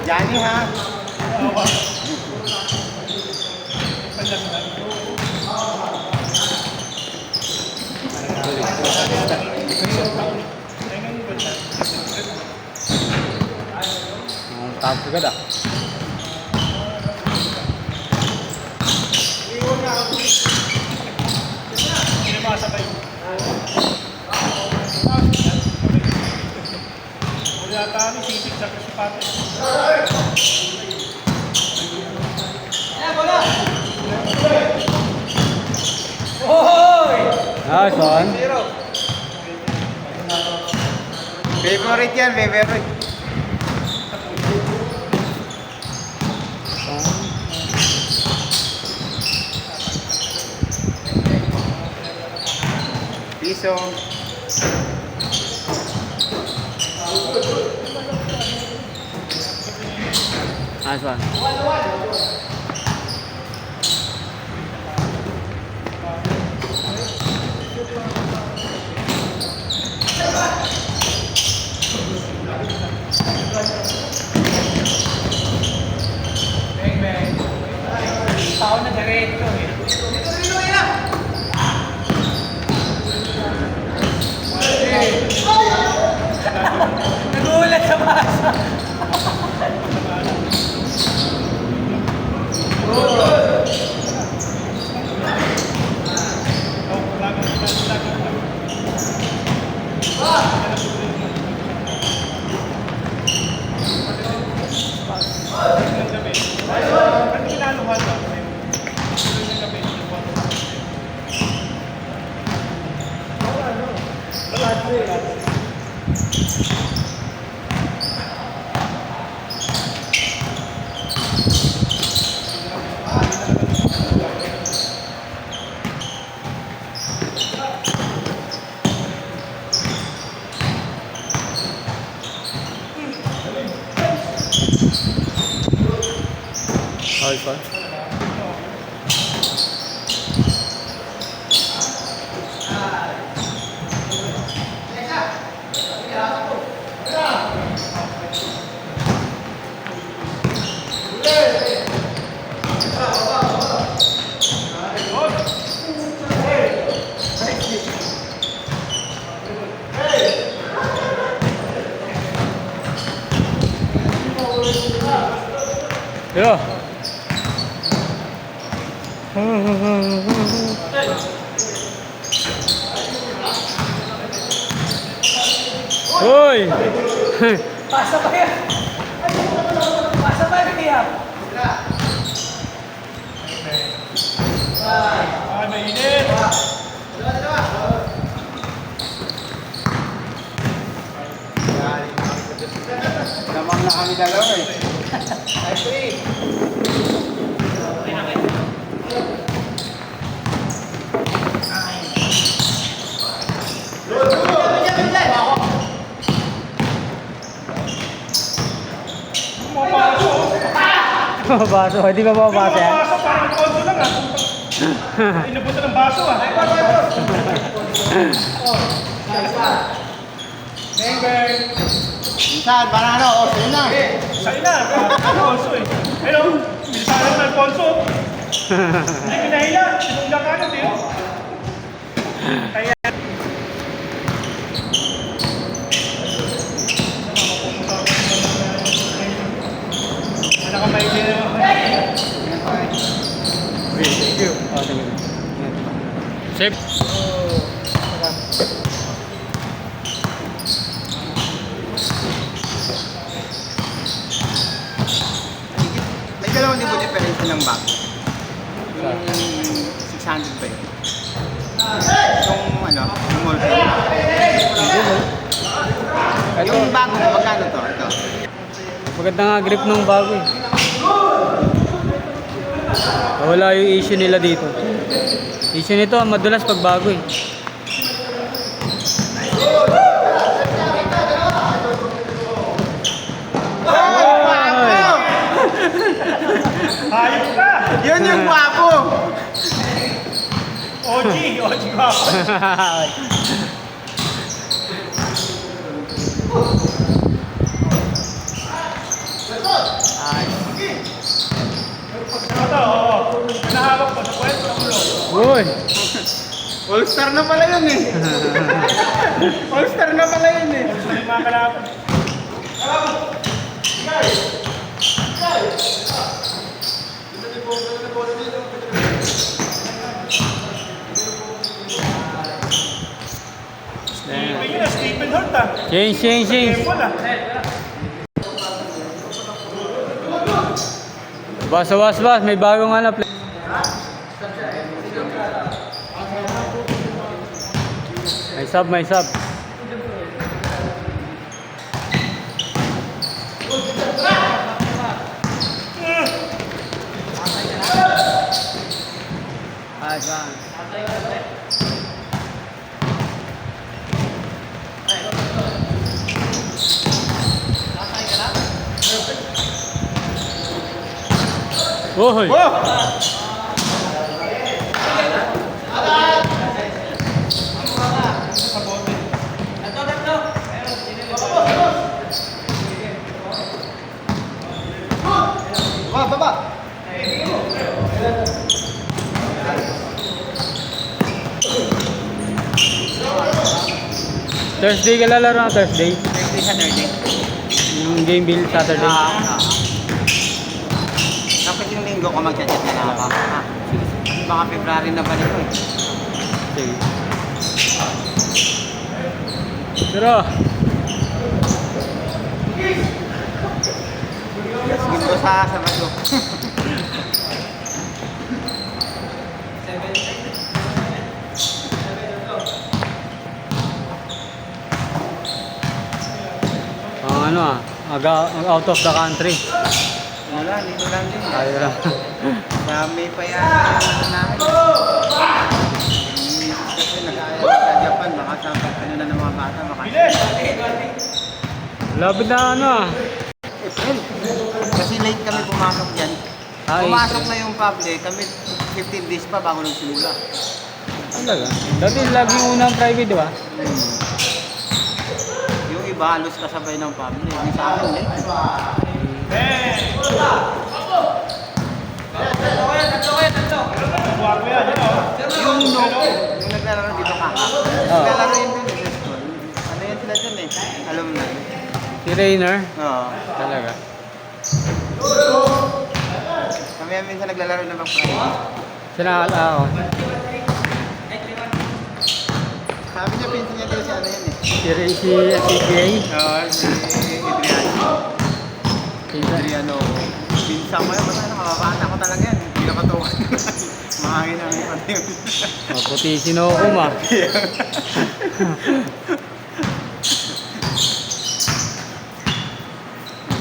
Johnny ha? Ang tawag agad ah. Masakay. Wala tayo, sisig sa kasipate. Nice one. Favorite yan, favorite. Piso. Nice one. Tao na diretso eh. Nagulat sa masa. Nice one. Yeah. Hoy! Pasa pa yan. Pasa pa yan. Ay, mainit. Lamang na kami dalawa eh. Ay, free. Baso, hindi ba mabasa yan? Baso, parang konso lang ah. Inabutan ng baso ah. Bang bang. Minsan, banana, o, sa'yo na. Sa'yo na, Alfonso eh. Hello, bilisanan ng Alfonso. Hindi pinahiya, sinundan ka na din. Kaya... Wala ka may Thank you. Oh, thank you. Safe. May dalawang libo difference ng bag. Yung 600 ba yun? Yung ano, yung mall pay. Yung bago, magkano to? Ito. Maganda nga grip ng bago eh. Wala yung issue nila dito. Issue nito, madulas pag bago eh. Hayop ka! Yun yung guwapo! OG ba? Ay, Ito, oo. Nahawak ko sa pwesto ng ulo. Uy! all-star na pala yun eh. All-star na pala yun eh. Sa lima kalaban. Stephen yun, Stephen Hurt ah. Change, change, change. Game wala. Bas, bas, bas. May bagong ano. May sub, may sub. Uy! Wah, baba. Thursday ka lalaro, Thursday. Thursday, Saturday. Yung game bill Saturday. Tapos yung linggo ko mag-chat na lang ako. Kasi baka February na balik ko eh. Sige. Pero, Sige ko sa Sabado. out of the country. Wala, dito lang din. Ayaw lang. Dami pa yan. Ano namin. Kasi nag-aayos sa Japan, baka sa ano na ng mga bata, baka Labid na ano ah. April. Kasi late kami pumasok dyan. Ay, Pumasok na yung public, kami 15 days pa bago nagsimula. talaga. Dati lagi yung unang private, di ba? Yung iba, halos kasabay ng public. Yung sa akin, late. Buwag mo yan, yun o. Yung yung naglalaro dito kaka. Naglalaro yun dun sa school. Ano yan sila dun eh? Alumni. Si Rainer. Oo. Talaga. Kami yan minsan naglalaro ng Friday. Sinakala ako. Sabi niya, pinsan niya daw si ano yan eh. Si CPA. Oo, si Adriano. Adriano. Pinsan ko yan, basta nakababata ko talaga yan. Hindi na katuwan. Mahangin na may pati yun. Maputi sinukom ah.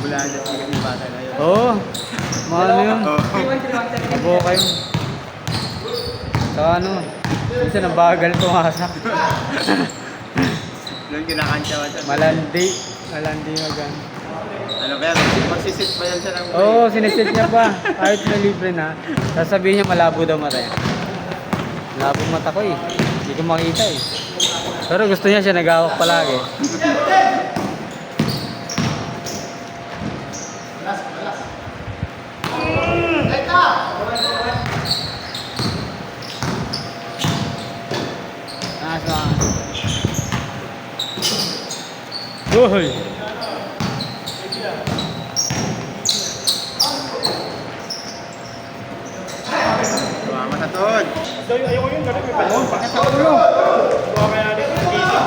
Bulaan niya siya yung bata na yun. Oo. Mga ano yun. Oo. Abo kayo. Saka ano. Minsan nabagal tumasa. Noon kinakansya ko siya. Malandi. Malandi magan. Ano ba yan? Magsisit pa yan siya ng Oo, sinisit niya pa. Kahit na libre na. Sasabihin niya malabo daw mata yan. Malabo mata ko eh. Hindi ko makita eh. Pero gusto niya siya nag-awak palagi. Uy! Mama sa tuhod. Ayoko yun, ganun may pala. Bakit sa ulo? Buwa kaya natin ang gisa.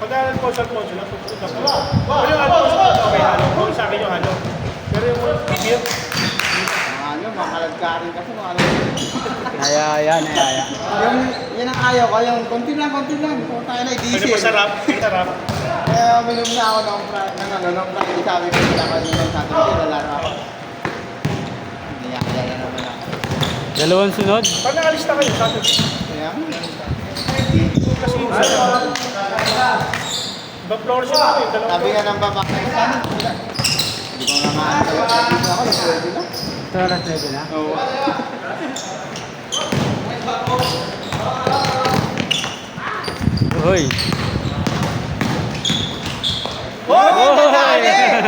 Pag-aaral po sa Alfonso, nagpupunta po. Pero yung Alfonso, okay halo. Kung sa akin yung halo. Pero yung video, Ano, makalagkarin kasi mga ano. Nayaya. Yung, yan ang ayaw ko, yung konti lang. Kung tayo na ano i-diesel. masarap, masarap. Kaya minum na ako ng Friday, sabi ko sila ko yung Saturday, lalaro ako. Hindi kaya naman ako. Dalawang sunod. Pag nakalista kayo, Saturday. Kaya, Kasi yun sa Ba-floor siya natin, sabi dalawang nga ng babak na isa, hindi ko naman ako, nag-pwede na. Ito oras na ito na. Oo. Uy! Oh, Uy!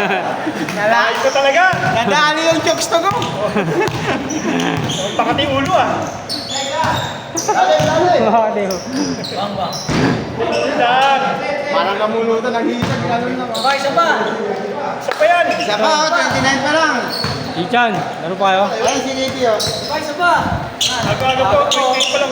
Ayos ka talaga. Nadali yung chokes to ko. Pakati ulo ah. Mga deho. Lang. Parang namulutan, naghisag, gano'n lang. Okay, isa pa. Isa pa yan. Isa pa, 29 pa lang. Ichan, laro pa kayo? Ayun, si Nicky, oh. Okay, isa pa. Ano to? 28 pa lang.